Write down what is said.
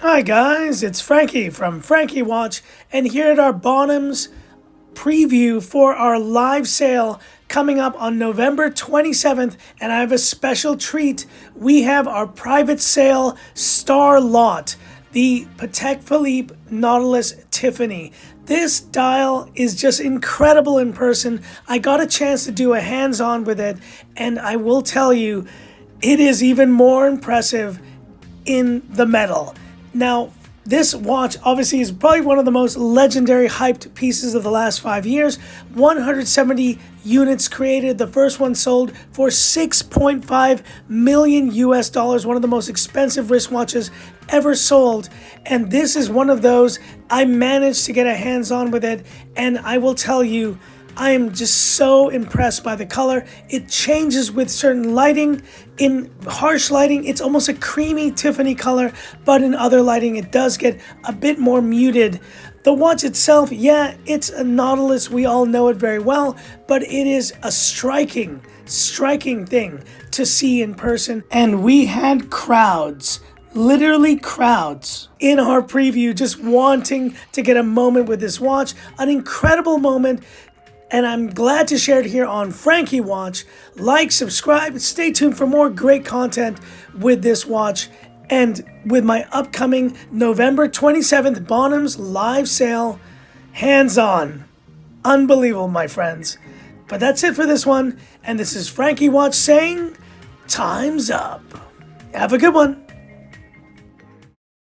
Hi guys, it's Frankie from Frankie Watch, and here at our Bonhams preview for our live sale coming up on November 27th, and I have a special treat. We have our private sale star lot, the Patek Philippe Nautilus Tiffany. This dial is just incredible in person. I got a chance to do a hands-on with it, and I will tell you, it is even more impressive in the metal. Now, this watch obviously is probably one of the most legendary hyped pieces of the last 5 years. 170 units created. The first one sold for $6.5 million US, one of the most expensive wristwatches ever sold. And this is one of those. I managed to get a hands-on with it, and I will tell you, I am just so impressed by the color. It changes with certain lighting. In harsh lighting, it's almost a creamy Tiffany color, but in other lighting, it does get a bit more muted. The watch itself, yeah, it's a Nautilus. We all know it very well, but it is a striking thing to see in person. And we had crowds, literally crowds, in our preview just wanting to get a moment with this watch. An incredible moment. And I'm glad to share it here on Frankie Watch. Like, subscribe, stay tuned for more great content with this watch and with my upcoming November 27th Bonhams live sale, hands-on. Unbelievable, my friends. But that's it for this one, and this is Frankie Watch saying, time's up. Have a good one.